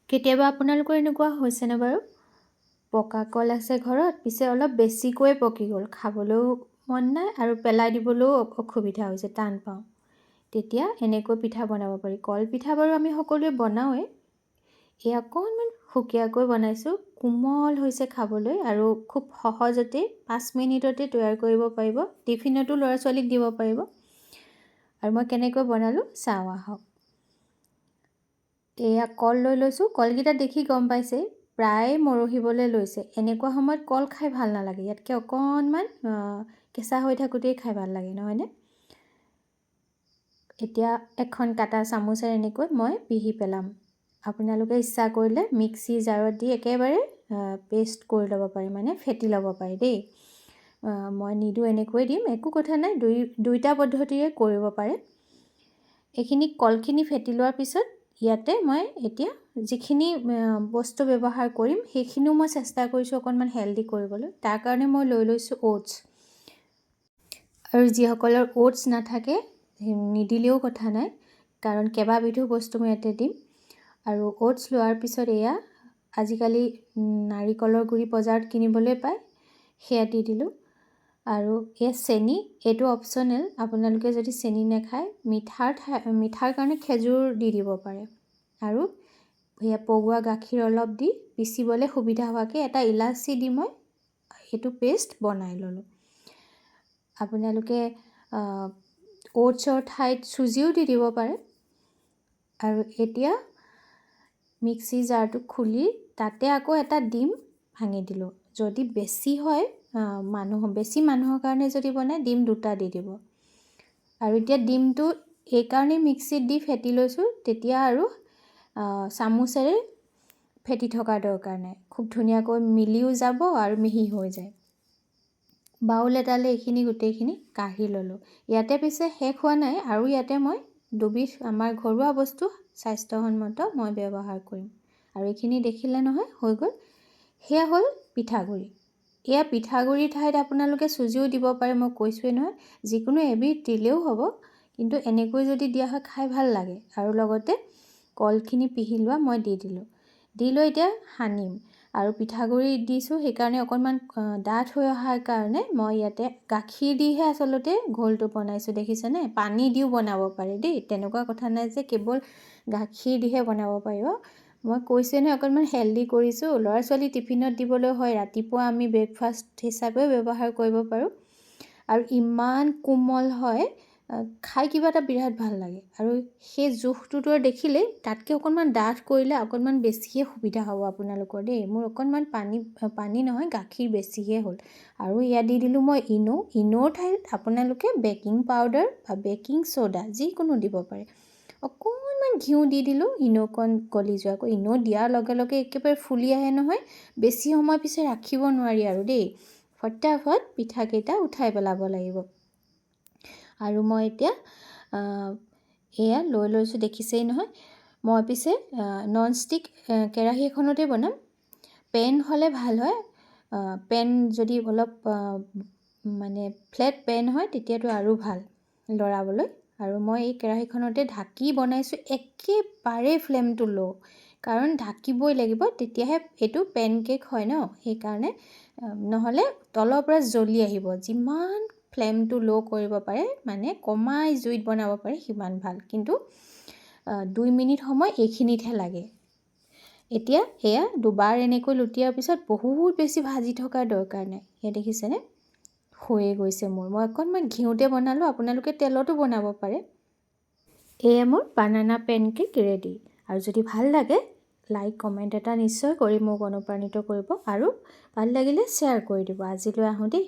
কেতিয়াবা আপোনালোকৰ এনেকুৱা হৈছেনে বাৰু? পকা কল আছে ঘৰত, পিছে অলপ বেছিকৈ পকি গ'ল, খাবলৈও মন নাই আৰু পেলাই দিবলৈও অসুবিধা হৈছে, টান পাওঁ। তেতিয়া এনেকৈ পিঠা বনাব পাৰি। কল পিঠা বাৰু আমি সকলোৱে বনাওঁৱেই। এই অকণমান সুকীয়াকৈ বনাইছোঁ, কোমল হৈছে খাবলৈ আৰু খুব সহজতে 5 মিনিটতে তৈয়াৰ কৰিব পাৰিব। টিফিনতো ল'ৰা ছোৱালীক দিব পাৰিব। আৰু মই কেনেকৈ বনালোঁ চাওঁ আহক। এয়া কল লৈ লৈছোঁ, কলকেইটা দেখি গম পাইছে প্ৰায় মৰহিবলৈ লৈছে। এনেকুৱা সময়ত কল খাই ভাল নালাগে, ইয়াতকৈ অকণমান কেঁচা হৈ থাকোঁতেই খাই ভাল লাগে, নহয়নে? এতিয়া এখন কাটা চামুচেৰে এনেকৈ মই পিহি পেলাম। আপোনালোকে ইচ্ছা কৰিলে মিক্সি জাৰত দি একেবাৰে পেষ্ট কৰি ল'ব পাৰে, মানে ফেটি ল'ব পাৰে দেই। মই নিদোঁ, এনেকৈ দিম, একো কথা নাই, দুইটা পদ্ধতিৰে কৰিব পাৰে। এইখিনি কলখিনি ফেটি লোৱাৰ পিছত ইয়াতে মই এতিয়া যিখিনি বস্তু ব্যৱহাৰ কৰিম সেইখিনিও মই চেষ্টা কৰিছোঁ অকণমান হেল্ডি কৰিবলৈ। তাৰ কাৰণে মই লৈ লৈছোঁ অ'টছ। আৰু যিসকলৰ অ'টছ নাথাকে নিদিলেও কথা নাই, কাৰণ কেইবাবিধো বস্তু মই ইয়াতে দিম। আৰু অ'টছ লোৱাৰ পিছত এয়া আজিকালি নাৰিকলৰ গুড়ি বজাৰত কিনিবলৈ পায়, সেয়া দি দিলোঁ। আৰু এয়া চেনি, এইটো অপশ্যনেল, আপোনালোকে যদি চেনি নাখায় মিঠাৰ কাৰণে খেজুৰ দি দিব পাৰে। আৰু এয়া পগোৱা গাখীৰ অলপ দি পিচিবলৈ সুবিধা হোৱাকৈ এটা ইলাচি দি মই সেইটো পেষ্ট বনাই ল'লোঁ। আপোনালোকে অ'টছৰ ঠাইত চুজিও দি দিব পাৰে। আৰু এতিয়া মিক্সি জাৰটো খুলি তাতে আকৌ এটা ডিম ভাঙি দিলোঁ। যদি বেছি হয় বেছি মানুহৰ কাৰণে যদি বনায় ডিম 2টা দি দিব। আৰু এতিয়া ডিমটো এইকাৰণেই মিক্সিত দি ফেটি লৈছোঁ, তেতিয়া আৰু চামুচেৰে ফেটি থকাৰ দৰকাৰ নাই, খুব ধুনীয়াকৈ মিলিও যাব আৰু মিহি হৈ যায়। বাউল এটালৈ এইখিনি গোটেইখিনি কাঢ়ি ল'লোঁ। ইয়াতে পিছে শেষ হোৱা নাই, আৰু ইয়াতে মই দুবিধ আমাৰ ঘৰুৱা বস্তু স্বাস্থ্যসন্মত মই ব্যৱহাৰ কৰিম। আৰু এইখিনি দেখিলে নহয় হৈ গ'ল। সেয়া হ'ল পিঠাগুড়ি। এয়া পিঠাগুড়িৰ ঠাইত আপোনালোকে চুজিও দিব পাৰে, মই কৈছোঁৱেই নহয়, যিকোনো এবিধ দিলেও হ'ব, কিন্তু এনেকৈ যদি দিয়া হয় খাই ভাল লাগে। আৰু লগতে কলখিনি পিহি লোৱা মই দি দিলোঁ। দি লৈ এতিয়া সানিম। আৰু পিঠাগুড়ি দিছোঁ সেইকাৰণে অকণমান ডাঠ হৈ অহাৰ কাৰণে মই ইয়াতে গাখীৰ দিহে আচলতে ঘোলটো বনাইছোঁ, দেখিছেনে? পানী দিও বনাব পাৰে দেই, তেনেকুৱা কথা নাই যে কেৱল গাখীৰ দিহে বনাব পাৰিব। মই কৈছোঁৱে নহয় অকণমান হেল্ডি কৰিছোঁ, ল'ৰা ছোৱালী টিফিনত দিবলৈ হয়, ৰাতিপুৱা আমি ব্ৰেকফাষ্ট হিচাপেও ব্যৱহাৰ কৰিব পাৰোঁ। আৰু ইমান কোমল হয়, খাই কিবা এটা বিৰাট ভাল লাগে। আৰু সেই জোখটোতো দেখিলেই তাতকৈ অকণমান ডাঠ কৰিলে অকণমান বেছিয়ে সুবিধা হ'ব আপোনালোকৰ দেই। মোৰ অকণমান পানী নহয় গাখীৰ বেছিহে হ'ল। আৰু ইয়াত দি দিলোঁ মই ইনোৰ ঠাইত আপোনালোকে বেকিং পাউডাৰ বা বেকিং ছ'ডা যিকোনো দিব পাৰে। অকণমান ঘিউ দি দিলোঁ ইনোকণ গলি যোৱাকৈ। ইনো দিয়াৰ লগে লগে একেবাৰে ফুলি আহে নহয়, বেছি সময় পিছে ৰাখিব নোৱাৰি আৰু দেই। ফটাফট পিঠাকেইটা উঠাই পেলাব লাগিব। আৰু মই এতিয়া এয়া লৈ লৈছোঁ, দেখিছেই নহয়। মই পিছে ননষ্টিক কেৰাহী এখনতে বনাম। পেন হ'লে ভাল হয়, পেন যদি অলপ মানে ফ্লেট পেন হয় তেতিয়াতো আৰু ভাল লৰাবলৈ। আৰু মই এই কেৰাহীখনতে ঢাকি বনাইছোঁ, একেবাৰে ফ্লেমটো ল', কাৰণ ঢাকিবই লাগিব, তেতিয়াহে এইটো পেনকেক হয় ন, সেইকাৰণে নহ'লে তলৰ পৰা জ্বলি আহিব। যিমান ফ্লেমটো ল' কৰিব পাৰে, মানে কমাই জুইত বনাব পাৰে সিমান ভাল, কিন্তু 2 মিনিট সময় এইখিনিতহে লাগে। এতিয়া এয়া দুবাৰ এনেকৈ লুটিয়াৰ পিছত বহুত বেছি ভাজি থকাৰ দৰকাৰ নাই। এয়া দেখিছেনে হৈয়ে গৈছে মোৰ। মই অকণমান ঘিউতে বনালোঁ, আপোনালোকে তেলতো বনাব পাৰে। এয়া মোৰ বানানা পেনকেক ৰেডি। আৰু যদি ভাল লাগে লাইক কমেণ্ট এটা নিশ্চয় কৰি মোক অনুপ্ৰাণিত কৰিব, আৰু ভাল লাগিলে শ্বেয়াৰ কৰি দিব। আজিলৈ আহোঁ দেই।